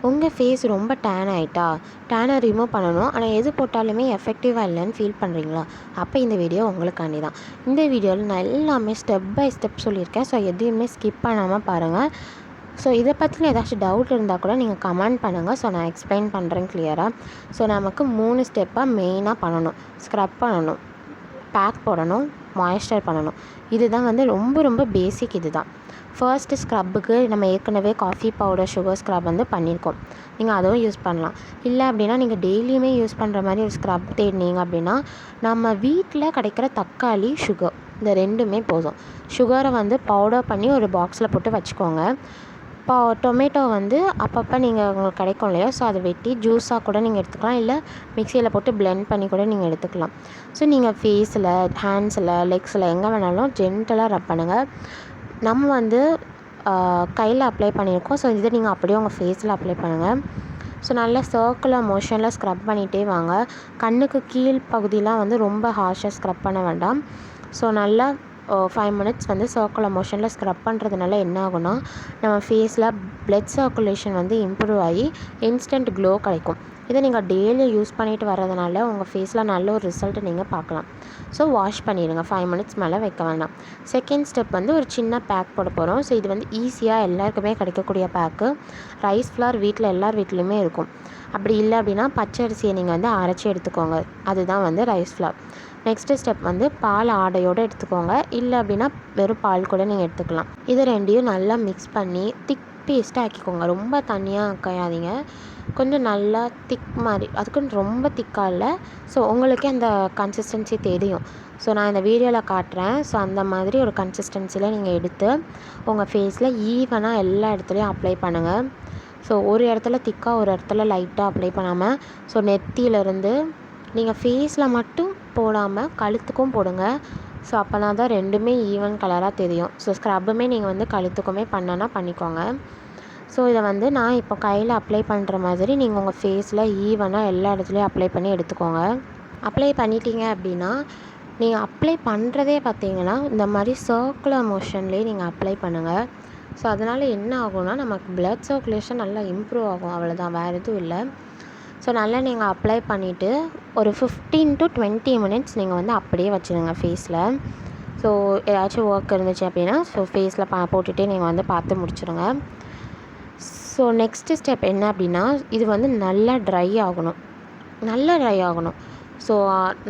உங்கள் ஃபேஸ் ரொம்ப டேன் ஆகிட்டா, டேனை ரிமூவ் பண்ணணும், ஆனால் எது போட்டாலுமே எஃபெக்டிவாக இல்லைன்னு ஃபீல் பண்ணுறீங்களா? அப்போ இந்த வீடியோ உங்களுக்காண்டி தான். இந்த வீடியோவில் நான் எல்லாமே ஸ்டெப் பை ஸ்டெப் சொல்லியிருக்கேன். ஸோ எதையுமே ஸ்கிப் பண்ணாமல் பாருங்கள். ஸோ இதை பற்றின ஏதாச்சும் டவுட் இருந்தால் கூட நீங்கள் கமெண்ட் பண்ணுங்கள். ஸோ நான் எக்ஸ்பிளைன் பண்ணுறேன் கிளியராக. ஸோ நமக்கு 3 ஸ்டெப்பாக மெயினாக பண்ணணும். ஸ்க்ரப் பண்ணணும், பேக் போடணும், மாய்ஸ்சர் பண்ணணும். இதுதான் வந்து ரொம்ப ரொம்ப பேசிக். இது தான் ஃபர்ஸ்ட்டு. ஸ்க்ரப்புக்கு நம்ம ஏற்கனவே காஃபி பவுடர் சுகர் ஸ்க்ரப் வந்து பண்ணியிருக்கோம். நீங்கள் அதுவும் யூஸ் பண்ணலாம். இல்லை அப்படின்னா நீங்கள் டெய்லியுமே யூஸ் பண்ணுற மாதிரி ஒரு ஸ்க்ரப் தேடினீங்க அப்படின்னா நம்ம வீட்டில் கிடைக்கிற தக்காளி, சுகர், இந்த 2மே போதும். சுகரை வந்து பவுடர் பண்ணி ஒரு பாக்ஸில் போட்டு வச்சுக்கோங்க. இப்போ டொமேட்டோ வந்து அப்பப்போ உங்களுக்கு கிடைக்கும் இல்லையா, ஸோ அதை வெட்டி ஜூஸாக கூட நீங்கள் எடுத்துக்கலாம். இல்லை மிக்சியில் போட்டு பிளெண்ட் பண்ணி கூட நீங்கள் எடுத்துக்கலாம். ஸோ நீங்கள் ஃபேஸில், ஹேண்ட்ஸில், லெக்ஸில் எங்கே வேணாலும் ஜென்டலாக ரப் பண்ணுங்கள். நம்ம வந்து கையில் அப்ளை பண்ணியிருக்கோம். ஸோ இதை நீங்கள் அப்படியே உங்கள் ஃபேஸில் அப்ளை பண்ணுங்கள். ஸோ நல்லா சர்க்குலர் மோஷனில் ஸ்க்ரப் பண்ணிகிட்டே வாங்க. கண்ணுக்கு கீழ் பகுதியெலாம் வந்து ரொம்ப ஹார்ஷாக ஸ்க்ரப் பண்ண வேண்டாம். ஸோ நல்லா 5 மினிட்ஸ் வந்து சர்க்குலர் மோஷனில் ஸ்க்ரப் பண்ணுறதுனால என்ன ஆகும்னா நம்ம ஃபேஸில் ப்ளட் சர்க்குலேஷன் வந்து இம்ப்ரூவ் ஆகி இன்ஸ்டன்ட் க்ளோ கிடைக்கும். இதை நீங்கள் டெய்லி யூஸ் பண்ணிட்டு வர்றதுனால உங்கள் ஃபேஸில் நல்ல ஒரு ரிசல்ட்டை நீங்கள் பார்க்கலாம். ஸோ வாஷ் பண்ணிடுங்க. 5 மினிட்ஸ் மேலே வைக்க வேண்டாம். செகண்ட் ஸ்டெப் வந்து ஒரு சின்ன பேக் போட போகிறோம். ஸோ இது வந்து ஈஸியாக எல்லாருக்குமே கிடைக்கக்கூடிய பேக்கு. ரைஸ் ஃப்ளார் வீட்டில் எல்லார் வீட்லேயுமே இருக்கும். அப்படி இல்லை அப்படின்னா பச்சை அரிசியை நீங்கள் வந்து அரைச்சி எடுத்துக்கோங்க. அதுதான் வந்து ரைஸ் ஃப்ளார். நெக்ஸ்ட்டு ஸ்டெப் வந்து பால் ஆடையோடு எடுத்துக்கோங்க. இல்லை அப்படின்னா வெறும் பால் கூட நீங்கள் எடுத்துக்கலாம். இது 2யும் நல்லா மிக்ஸ் பண்ணி திக் பேஸ்ட்டாக ஆக்கிக்கோங்க. ரொம்ப தண்ணியாக ஆக்காதீங்க. கொஞ்சம் நல்லா திக் மாதிரி, அதுக்குன்னு ரொம்ப திக்காக இல்லை. ஸோ உங்களுக்கே அந்த கன்சிஸ்டன்சி தெரியும். ஸோ நான் இந்த வீடியோவில் காட்டுறேன். ஸோ அந்த மாதிரி ஒரு கன்சிஸ்டன்சியில் நீங்கள் எடுத்து உங்கள் ஃபேஸில் ஈவனாக எல்லா இடத்துலையும் அப்ளை பண்ணுங்கள். ஸோ ஒரு இடத்துல திக்காக, ஒரு இடத்துல லைட்டாக அப்ளை பண்ணாமல், ஸோ நெத்தியிலேருந்து நீங்கள் ஃபேஸில் மட்டும் போடாமல் கழுத்துக்கும் போடுங்க. ஸோ அப்போனா தான் 2மே ஈவன் கலராக தெரியும். ஸோ ஸ்க்ரப்புமே நீங்கள் வந்து கழுத்துக்குமே பண்ணனா பண்ணிக்கோங்க. ஸோ இதை வந்து நான் இப்போ கையில் அப்ளை பண்ணுற மாதிரி நீங்கள் உங்கள் ஃபேஸில் ஈவனாக எல்லா இடத்துலையும் அப்ளை பண்ணி எடுத்துக்கோங்க. அப்ளை பண்ணிட்டீங்க அப்படின்னா நீங்கள் அப்ளை பண்ணுறதே பார்த்தீங்கன்னா இந்த மாதிரி சர்க்குலர் மோஷன்லேயே நீங்கள் அப்ளை பண்ணுங்கள். ஸோ அதனால் என்ன ஆகும்னா நமக்கு ப்ளட் சர்க்குலேஷன் நல்லா இம்ப்ரூவ் ஆகும். அவ்வளோதான், வேறு எதுவும் இல்லை. ஸோ நல்லா நீங்கள் அப்ளை பண்ணிவிட்டு ஒரு 15 to 20 மினிட்ஸ் நீங்கள் வந்து அப்படியே வச்சுருங்க ஃபேஸில். ஸோ ஏதாச்சும் ஒர்க் இருந்துச்சு அப்படின்னா ஸோ ஃபேஸில் போட்டுகிட்டே நீங்கள் வந்து பார்த்து முடிச்சுருங்க. ஸோ நெக்ஸ்ட்டு ஸ்டெப் என்ன அப்படின்னா இது வந்து நல்லா ட்ரை ஆகணும். நல்லா ட்ரை ஆகணும். ஸோ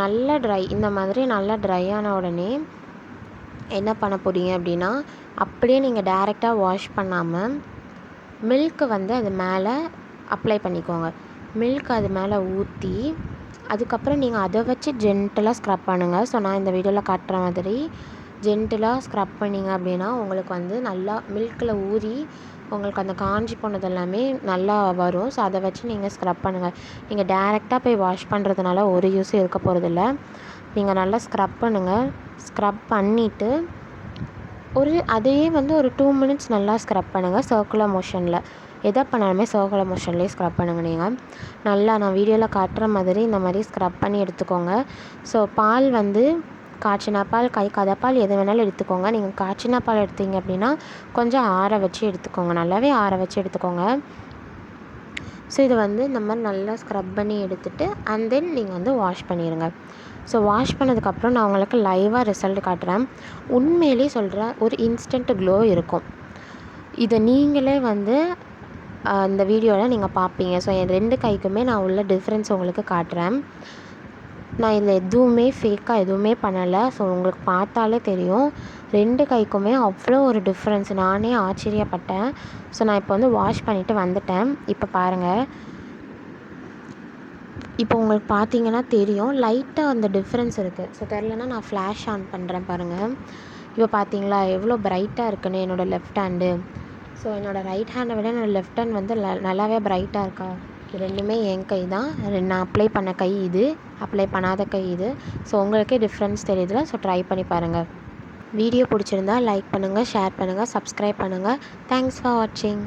நல்லா ட்ரை, இந்த மாதிரி நல்லா ட்ரை ஆன உடனே என்ன பண்ண போகிறீங்க அப்படின்னா அப்படியே நீங்கள் டைரெக்டாக வாஷ் பண்ணாமல் மில்க்கு வந்து அது மேலே அப்ளை பண்ணிக்கோங்க. மில்க் அது மேலே ஊற்றி அதுக்கப்புறம் நீங்கள் அதை வச்சு ஜென்டலாக ஸ்க்ரப் பண்ணுங்கள். ஸோ நான் இந்த வீடியோவில் காட்டுற மாதிரி ஜென்டலாக ஸ்க்ரப் பண்ணிங்க அப்படின்னா உங்களுக்கு வந்து நல்லா மில்கில் ஊறி உங்களுக்கு அந்த காஞ்சி போனது எல்லாமே நல்லா வரும். ஸோ அதை வச்சு நீங்கள் ஸ்க்ரப் பண்ணுங்கள். நீங்கள் டைரெக்டாக போய் வாஷ் பண்ணுறதுனால ஒரு யூஸும் இருக்க போகிறதில்ல. நீங்கள் நல்லா ஸ்க்ரப் பண்ணுங்கள். ஸ்க்ரப் பண்ணிவிட்டு அதையே வந்து ஒரு 2 மினிட்ஸ் நல்லா ஸ்க்ரப் பண்ணுங்கள் சர்க்குலர் மோஷனில். எதை பண்ணாலுமே சர்க்குலர் மோஷன்லேயே ஸ்க்ரப் பண்ணுங்கள். நீங்கள் நல்லா நான் வீடியோவில் காட்டுற மாதிரி இந்த மாதிரி ஸ்க்ரப் பண்ணி எடுத்துக்கோங்க. ஸோ பால் வந்து காய்ச்சின பால், காய்க்காத பால் எது வேணாலும் எடுத்துக்கோங்க. நீங்கள் காய்ச்சின பால் எடுத்தீங்க அப்படின்னா கொஞ்சம் ஆற வச்சு எடுத்துக்கோங்க. நல்லாவே ஆற வச்சு எடுத்துக்கோங்க. ஸோ இதை வந்து இந்த மாதிரி நல்லா ஸ்க்ரப் பண்ணி எடுத்துகிட்டு அண்ட் தென் நீங்கள் வந்து வாஷ் பண்ணிடுங்க. ஸோ வாஷ் பண்ணதுக்கப்புறம் நான் உங்களுக்கு லைவாக ரிசல்ட் காட்டுறேன். உண்மையிலே சொல்கிறேன், ஒரு இன்ஸ்டன்ட் க்ளோ இருக்கும். இதை நீங்களே வந்து இந்த வீடியோவில் நீங்கள் பார்ப்பீங்க. ஸோ என் 2 கைக்குமே நான் உள்ள டிஃப்ரென்ஸ் உங்களுக்கு காட்டுறேன். நான் இதில் எதுவுமே ஃபேக்காக எதுவுமே பண்ணலை. ஸோ உங்களுக்கு பார்த்தாலே தெரியும் 2 கைக்குமே அவ்வளோ ஒரு டிஃப்ரென்ஸ். நானே ஆச்சரியப்பட்டேன். ஸோ நான் இப்போ வந்து வாஷ் பண்ணிவிட்டு வந்துட்டேன். இப்போ பாருங்கள், இப்போ உங்களுக்கு பார்த்தீங்கன்னா தெரியும் லைட்டாக அந்த டிஃப்ரென்ஸ் இருக்குது. ஸோ தெரிலனா நான் ஃப்ளாஷ் ஆன் பண்ணுறேன் பாருங்கள். இப்போ பார்த்தீங்களா எவ்வளோ ப்ரைட்டாக இருக்குன்னு என்னோடய லெஃப்ட் ஹேண்டு. ஸோ என்னோடய ரைட் ஹேண்டை விட என்னோடய லெஃப்ட் ஹேண்ட் வந்து நல்லாவே ப்ரைட்டாக இருக்கா. இது 2மே என் கை தான். நான் அப்ளை பண்ண கை இது, அப்ளை பண்ணாத கை இது. ஸோ உங்களுக்கே டிஃப்ரென்ஸ் தெரியுதுல. ஸோ ட்ரை பண்ணி பாருங்கள். வீடியோ பிடிச்சிருந்தா லைக் பண்ணுங்கள், ஷேர் பண்ணுங்கள், சப்ஸ்கிரைப் பண்ணுங்கள். தேங்க்ஸ் ஃபார் வாட்சிங்.